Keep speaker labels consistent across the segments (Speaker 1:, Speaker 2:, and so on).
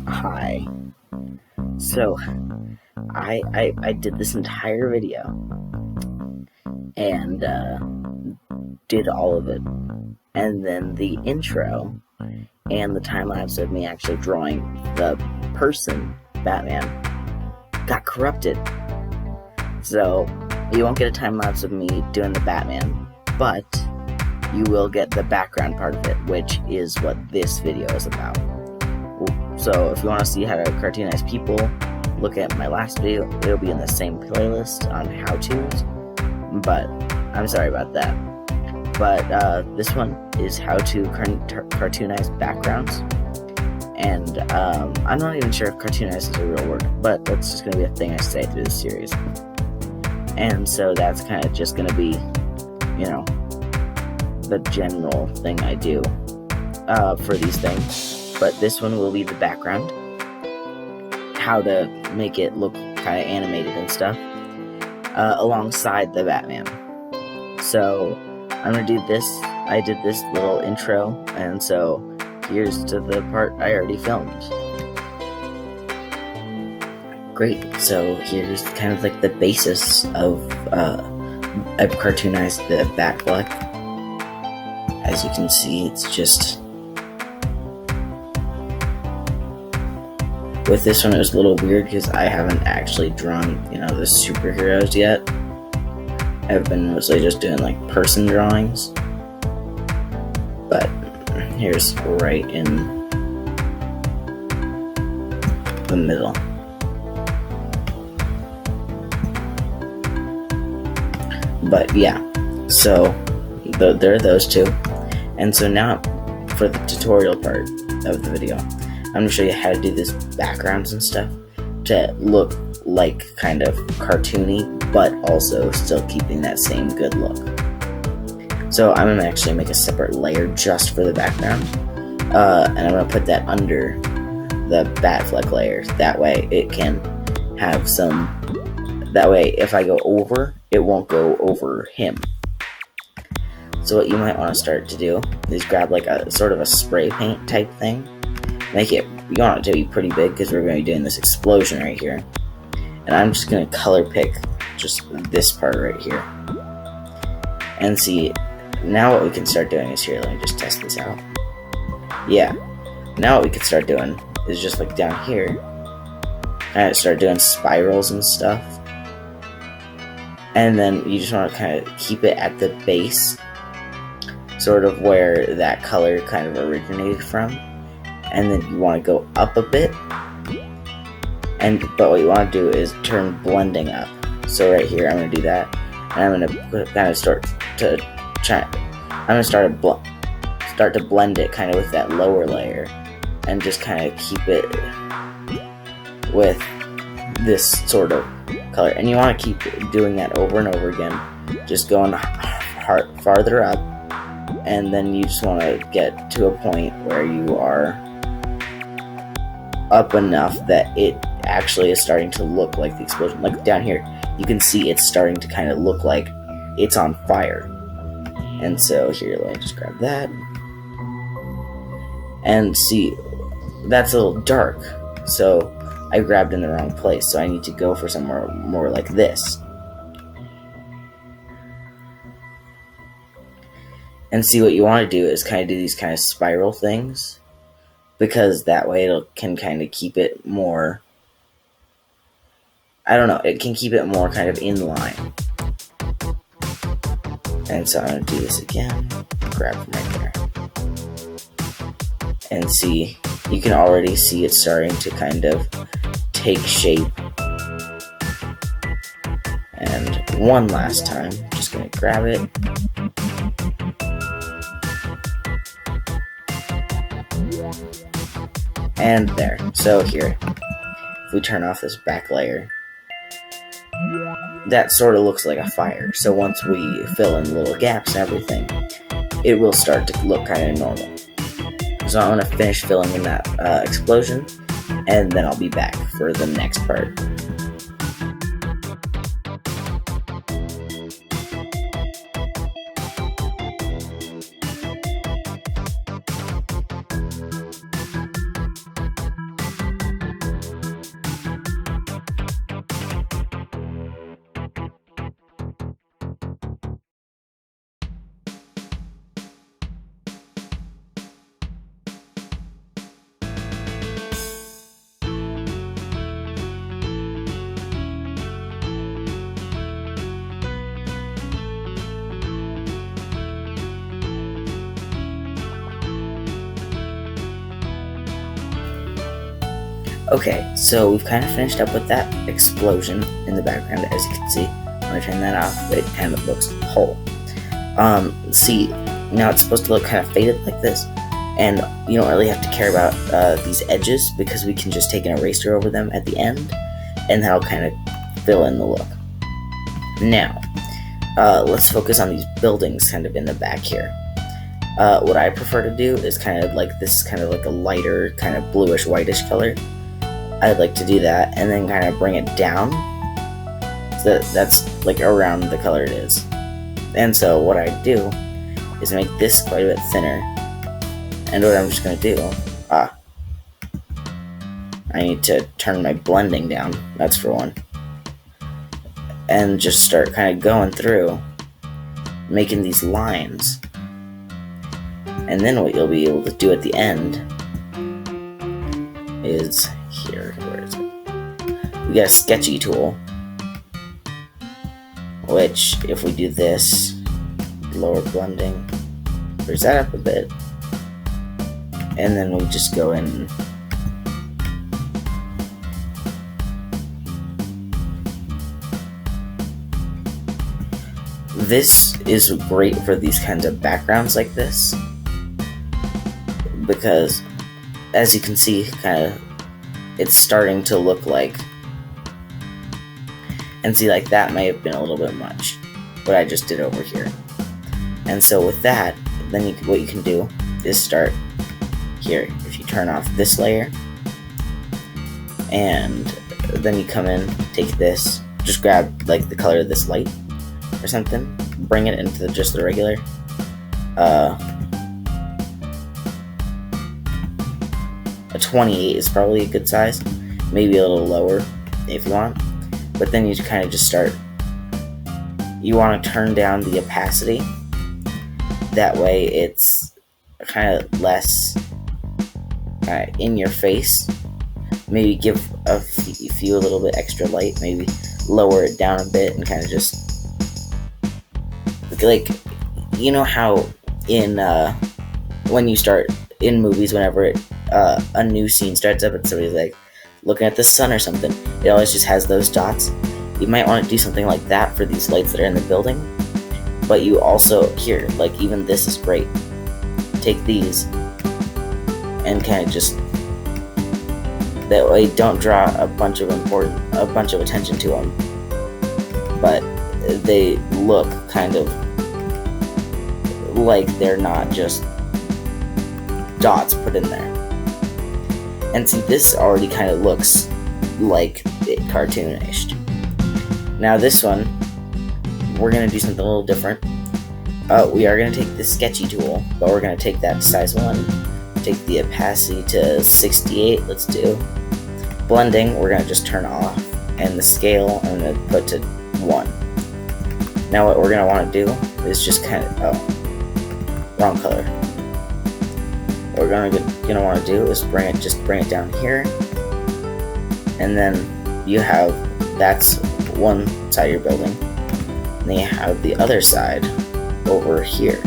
Speaker 1: Hi. So I did this entire video and did all of it, and then the intro and the time lapse of me actually drawing the person Batman got corrupted. So you won't get a time lapse of me doing the Batman, but you will get the background part of it, which is what this video is about. So if you want to see how to cartoonize people, look at my last video. It'll be in the same playlist on how-tos, but I'm sorry about that. But this one is how to cartoonize backgrounds, and I'm not even sure if cartoonize is a real word, but that's just going to be a thing I say through this series. And so that's kind of just going to be, the general thing I do for these things. But this one will be the background, how to make it look kind of animated and stuff, alongside the Batman. So I'm going to do this. I did this little intro, and so here's to the part I already filmed. Great, so here's kind of like the basis of, I've cartoonized the Batfleck. As you can see, it's just... With this one, it was a little weird because I haven't actually drawn, the superheroes yet. I've been mostly just doing, person drawings. But here's right in the middle. But yeah, so there are those two. And so now, for the tutorial part of the video, I'm going to show you how to do this backgrounds and stuff to look like kind of cartoony, but also still keeping that same good look. So I'm going to actually make a separate layer just for the background, and I'm going to put that under the Batfleck layer. That way it can have some, that way if I go over, it won't go over him. So what you might want to start to do is grab a sort of a spray paint type thing. Make it, you want it to be pretty big because we're going to be doing this explosion right here. And I'm just going to color pick just this part right here. And see, now what we can start doing is here, let me just test this out. Yeah, now what we can start doing is just down here, kind of start doing spirals and stuff. And then you just want to kind of keep it at the base, sort of where that color kind of originated from. And then you want to go up a bit, but what you want to do is turn blending up. So right here, I'm going to do that, and I'm going to kind of start to blend it kind of with that lower layer, and just kind of keep it with this sort of color. And you want to keep doing that over and over again, just going farther up, and then you just want to get to a point where you are up enough that it actually is starting to look like the explosion. Like down here, you can see it's starting to kind of look like it's on fire. And so here, let me just grab that. And see, that's a little dark. So I grabbed in the wrong place. So I need to go for somewhere more like this. And see, what you want to do is kind of do these kind of spiral things, because that way it can kind of keep it more, it can keep it more kind of in line. And so I'm going to do this again, grab from right there. And see, you can already see it starting to kind of take shape. And one last time, just going to grab it. And there. So here, if we turn off this back layer, that sort of looks like a fire. So once we fill in little gaps and everything, it will start to look kind of normal. So I'm going to finish filling in that explosion, and then I'll be back for the next part. Okay, so we've kind of finished up with that explosion in the background. As you can see, when I turn that off, it kind of looks whole. See, now it's supposed to look kind of faded like this, and you don't really have to care about these edges because we can just take an eraser over them at the end, and that'll kind of fill in the look. Now, let's focus on these buildings kind of in the back here. What I prefer to do is kind of like this, kind of like a lighter, kind of bluish whitish color. I'd like to do that, and then kind of bring it down, so that's like around the color it is. And so what I do is make this quite a bit thinner, and what I'm just going to do, I need to turn my blending down, that's for one, and just start kind of going through, making these lines. And then what you'll be able to do at the end is here. Where is it? We got a sketchy tool, which if we do this, lower blending, brings that up a bit, and then we just go in. This is great for these kinds of backgrounds like this, because as you can see, kind of it's starting to look like, and see, like that may have been a little bit much what I just did over here. And so with that, then what you can do is start here. If you turn off this layer, and then you come in, take this, just grab like the color of this light or something, bring it into just the regular a 28 is probably a good size, maybe a little lower if you want, but then you kind of just start, you want to turn down the opacity, that way it's kind of less in your face. Maybe give a few a little bit extra light, maybe lower it down a bit, and kind of just like, you know how in when you start in movies, whenever a new scene starts up and somebody's like looking at the sun or something, it always just has those dots. You might want to do something like that for these lights that are in the building, but you also, here, like even this is great. Take these and kind of just, that way don't draw a bunch of attention to them, but they look kind of like they're not just dots put in there. And see, this already kind of looks like it cartoonish. Now this one, we're going to do something a little different. We are going to take the sketchy tool, but we're going to take that to size 1, take the opacity to 68, let's do. Blending, we're going to just turn off, and the scale, I'm going to put to 1. Now what we're going to want to do is just kind of, wrong color. What we're going to want to do is bring it down here, and then you have, that's one side of your building, and then you have the other side over here,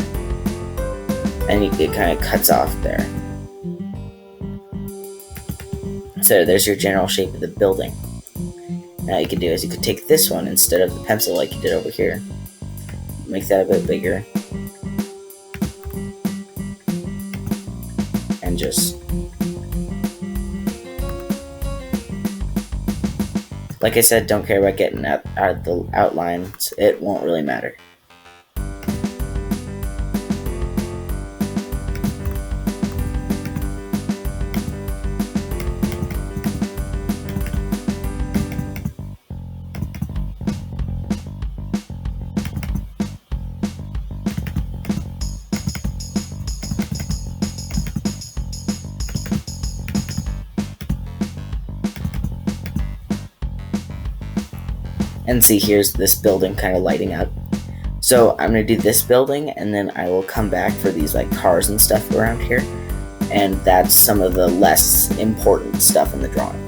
Speaker 1: and it kind of cuts off there. So there's your general shape of the building. Now you could do is you could take this one instead of the pencil like you did over here, make that a bit bigger, and just, like I said, don't care about getting out the outlines, it won't really matter. And see, here's this building kind of lighting up. So I'm going to do this building, and then I will come back for these like cars and stuff around here. And that's some of the less important stuff in the drawing.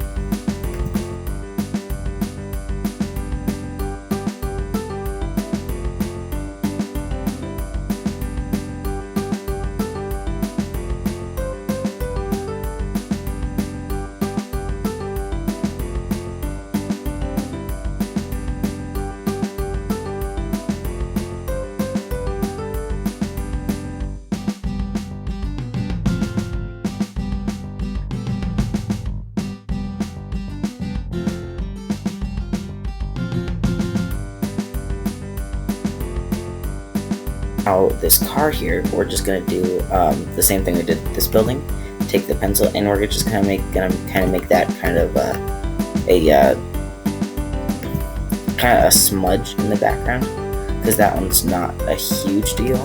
Speaker 1: now this car here, we're just gonna do the same thing we did with this building. Take the pencil and we're just gonna make that kind of a smudge in the background, because that one's not a huge deal.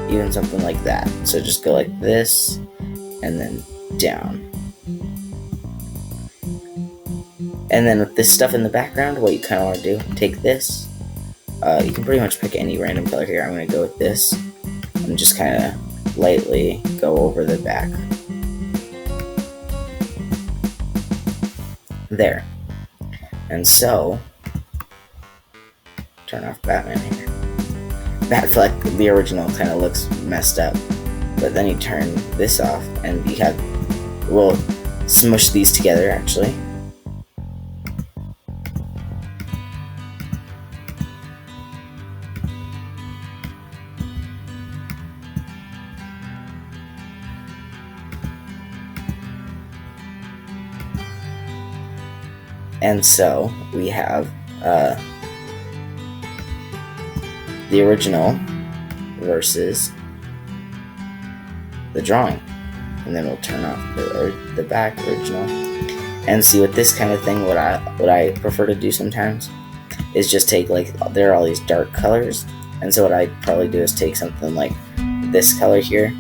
Speaker 1: Even something like that. So just go like this and then down. And then with this stuff in the background, what you kind of want to do, take this. You can pretty much pick any random color here. I'm going to go with this and just kind of lightly go over the back. There. And so, turn off Batman here. Batfleck, the original, kind of looks messed up. But then you turn this off and we'll smush these together actually. And so we have the original versus the drawing, and then we'll turn off the back original. And see, with this kind of thing, what I prefer to do sometimes is just take, like, there are all these dark colors, and so what I probably do is take something like this color here